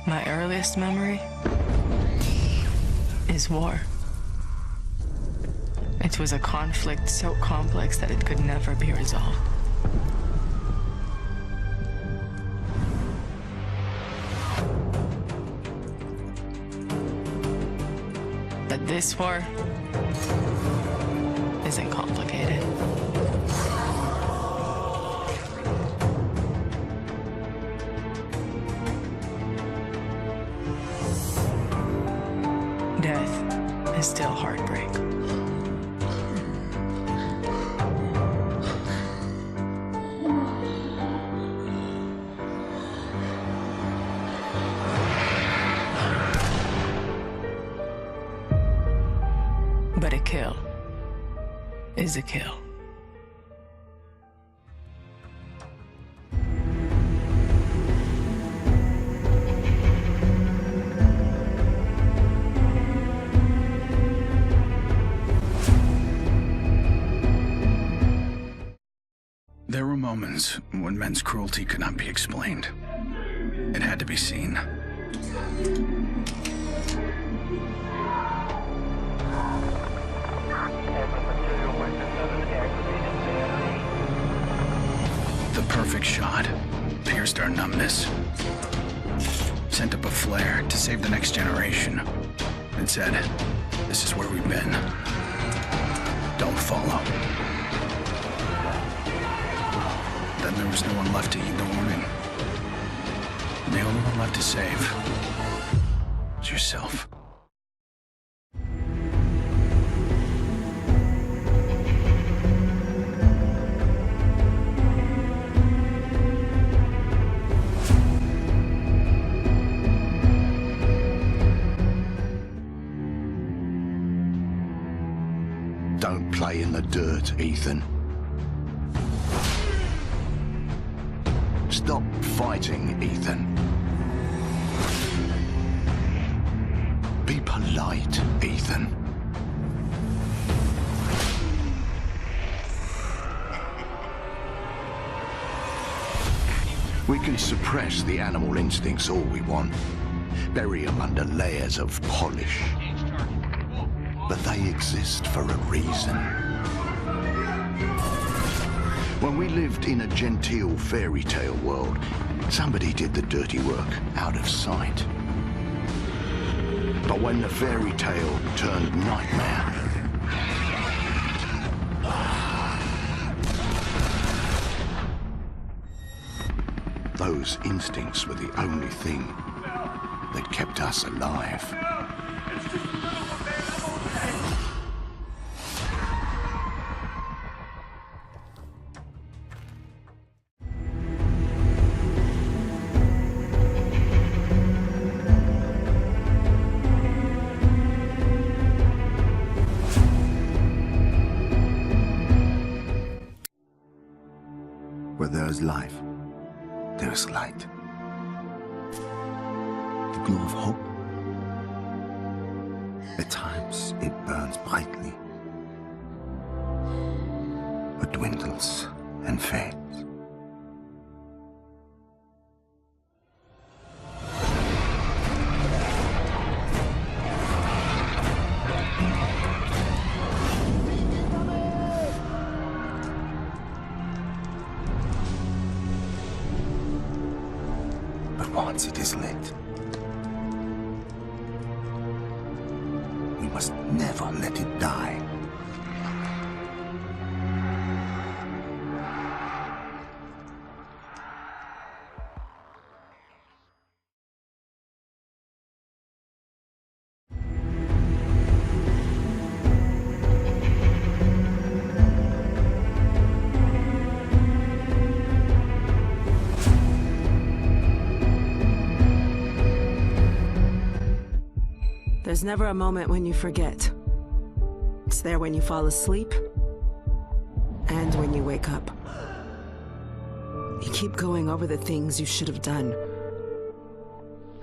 My earliest memory is war. It was a conflict so complex that it could never be resolved. But this war isn't complicated. Death is still heartbreak. But a kill is a kill. There were moments when men's cruelty could not be explained. It had to be seen. The perfect shot pierced our numbness, sent up a flare to save the next generation. It said, "This is where we've been. Don't follow." Then there was no one left to heed the warning. And the only one left to save was yourself. Don't play in the dirt, Ethan. Stop fighting, Ethan. Be polite, Ethan. We can suppress the animal instincts all we want, bury them under layers of polish. But they exist for a reason. When we lived in a genteel fairy tale world, somebody did the dirty work out of sight. But when the fairy tale turned nightmare, those instincts were the only thing that kept us alive. Where there is life, there is light. The glow of hope. At times it burns brightly, but dwindles and fades. Once it is lit, we must never let it die. There's never a moment when you forget. It's there when you fall asleep and when you wake up. You keep going over the things you should have done.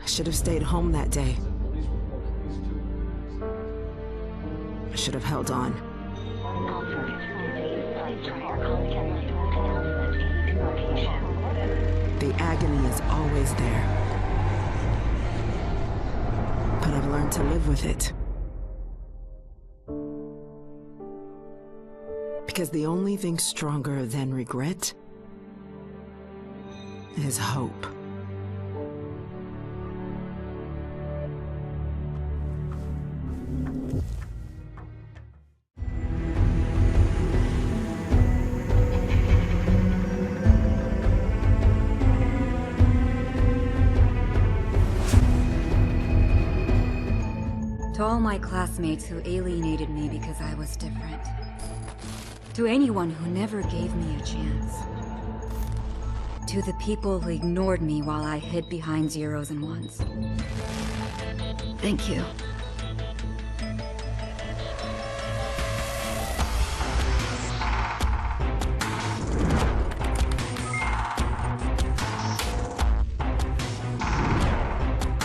I should have stayed home that day. I should have held on. The agony is always there. learn to live with it. Because the only thing stronger than regret is hope. To all my classmates who alienated me because I was different. To anyone who never gave me a chance. To the people who ignored me while I hid behind zeros and ones. Thank you.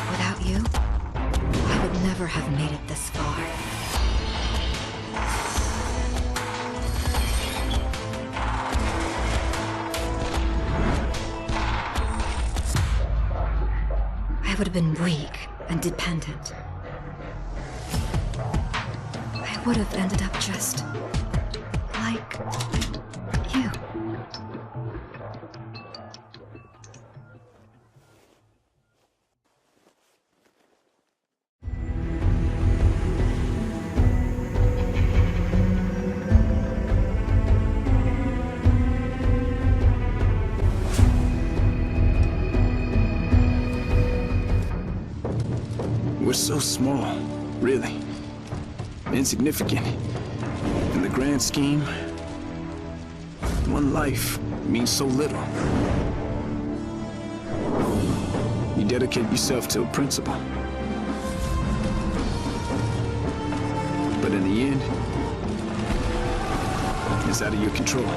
Without you, I would never have made it this far. I would have been weak and dependent. I would have ended up just like you. We're so small, really. Insignificant. In the grand scheme, one life means so little. You dedicate yourself to a principle. But in the end, it's out of your control.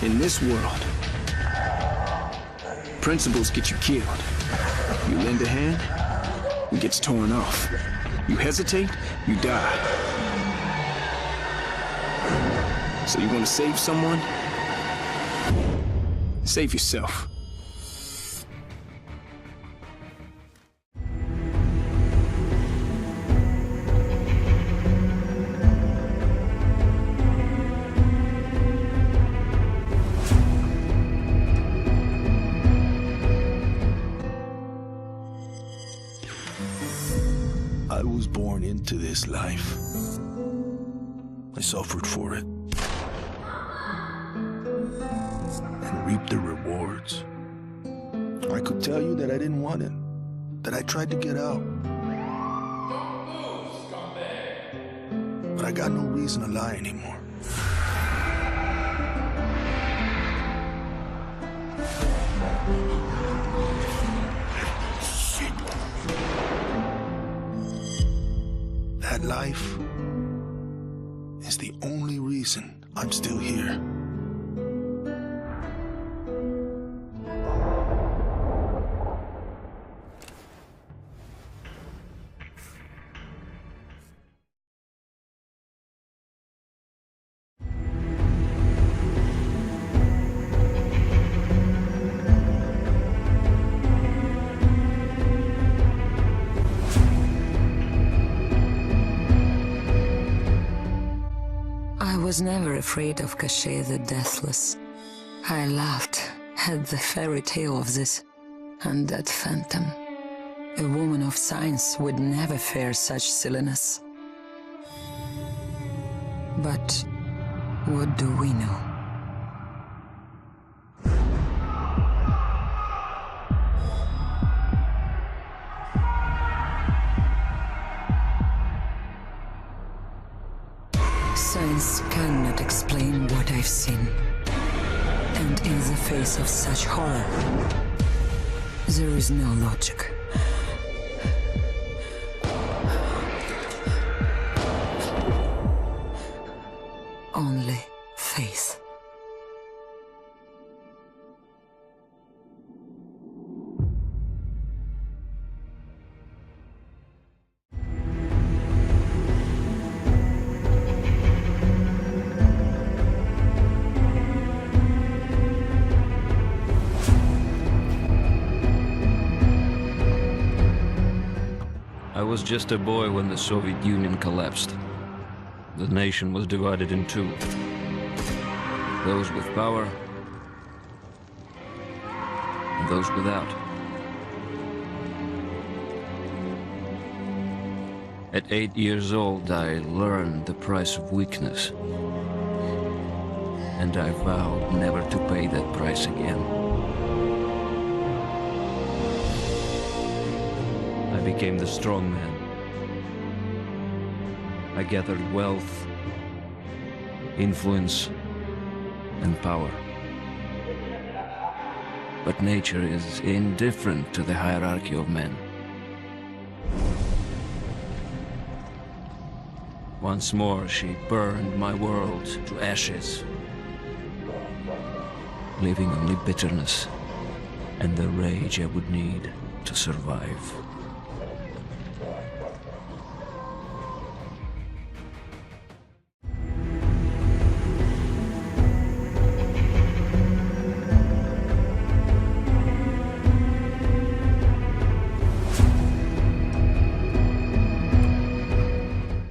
In this world, principles get you killed. You lend a hand, it gets torn off. You hesitate, you die. So you want to save someone? Save yourself. I was born into this life. I suffered for it. And reaped the rewards. I could tell you that I didn't want it. That I tried to get out. But I got no reason to lie anymore. That life is the only reason I'm still here. I was never afraid of Cachet the Deathless. I laughed at the fairy tale of this undead phantom. A woman of science would never fear such silliness. But what do we know? Science cannot explain what I've seen. And in the face of such horror, there is no logic. Only faith. was just a boy when the Soviet Union collapsed. The nation was divided in two. Those with power, and those without. At 8 years old, I learned the price of weakness. And I vowed never to pay that price again. I became the strong man. I gathered wealth, influence, and power. But nature is indifferent to the hierarchy of men. Once more, she burned my world to ashes, leaving only bitterness and the rage I would need to survive.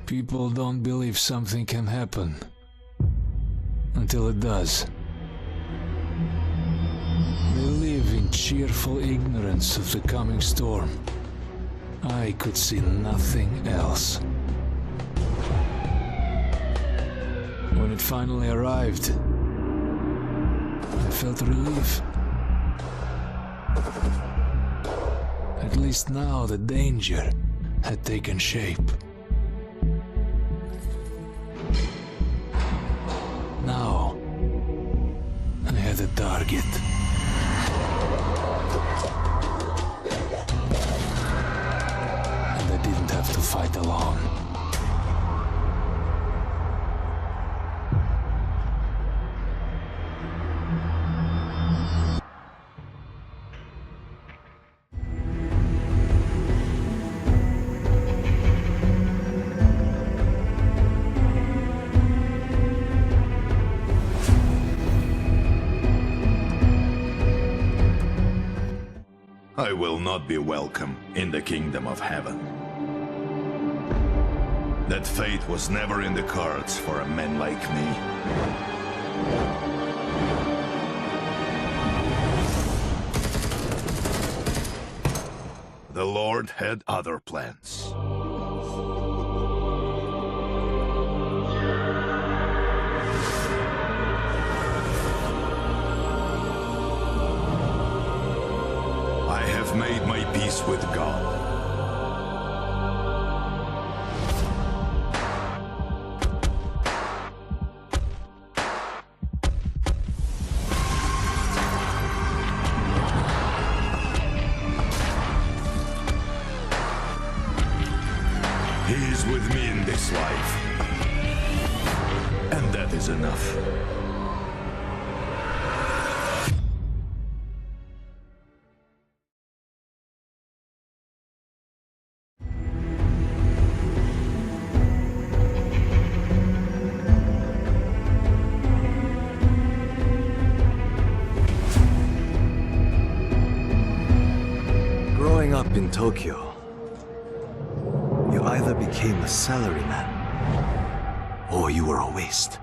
People don't believe something can happen until it does. They live in cheerful ignorance of the coming storm. I could see nothing else. When it finally arrived, I felt relief. At least now the danger had taken shape. Now, I had a target. And I didn't have to fight alone. I will not be welcome in the kingdom of heaven. That fate was never in the cards for a man like me. The Lord had other plans. I have made my peace with God. He is with me in this life. And that is enough. Growing up in Tokyo, you either became a salaryman, or you were a waste.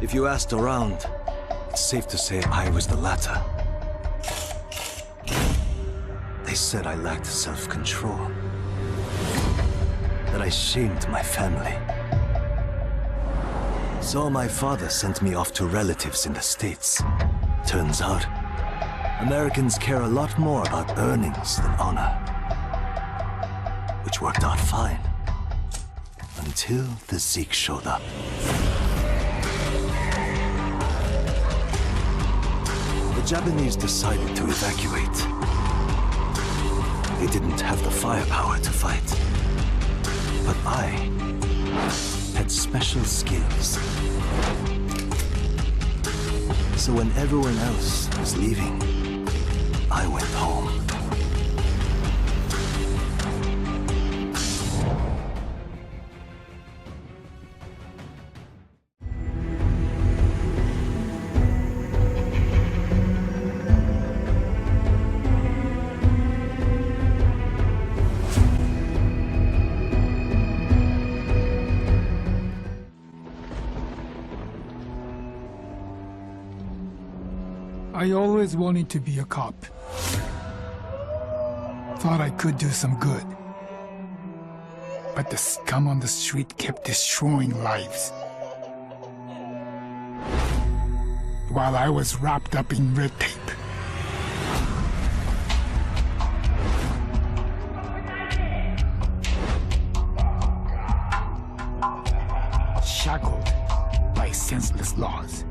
If you asked around, it's safe to say I was the latter. They said I lacked self-control, that I shamed my family. So my father sent me off to relatives in the States. Turns out, Americans care a lot more about earnings than honor. Which worked out fine. Until the Zeke showed up. The Japanese decided to evacuate. They didn't have the firepower to fight. But I had special skills. So when everyone else was leaving, I went home. I always wanted to be a cop. Thought I could do some good. But the scum on the street kept destroying lives. While I was wrapped up in red tape. Shackled by senseless laws.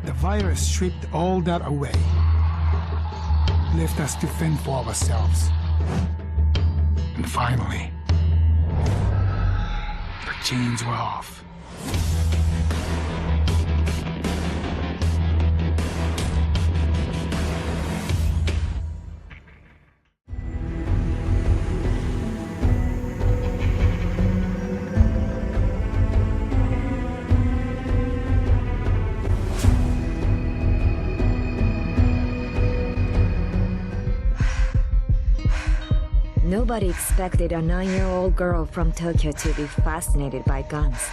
The virus stripped all that away, left us to fend for ourselves. And finally, the chains were off. Nobody expected a 9-year-old girl from Tokyo to be fascinated by guns.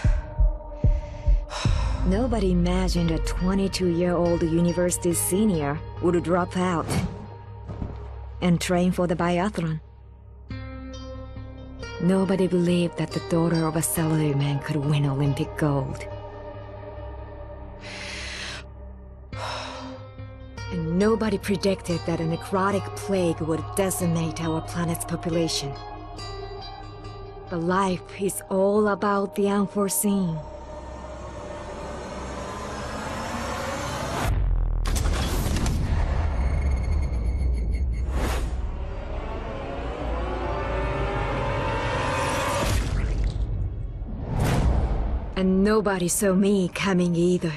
Nobody imagined a 22-year-old university senior would drop out and train for the biathlon. Nobody believed that the daughter of a salaryman could win Olympic gold. And nobody predicted that a necrotic plague would decimate our planet's population. But life is all about the unforeseen. And nobody saw me coming either.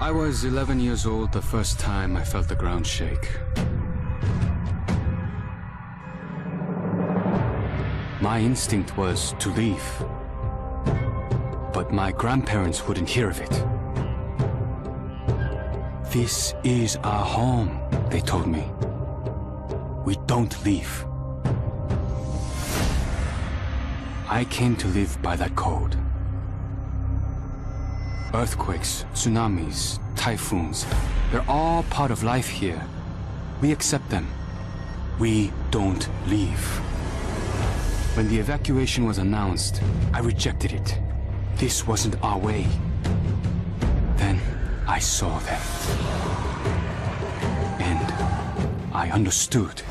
I was 11 years old the first time I felt the ground shake. My instinct was to leave, but my grandparents wouldn't hear of it. This is our home, they told me. We don't leave. I came to live by that code. Earthquakes, tsunamis, typhoons, they're all part of life here. We accept them. We don't leave. When the evacuation was announced, I rejected it. This wasn't our way. Then I saw them. And I understood.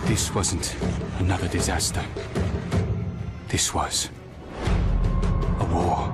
This wasn't another disaster. This was a war.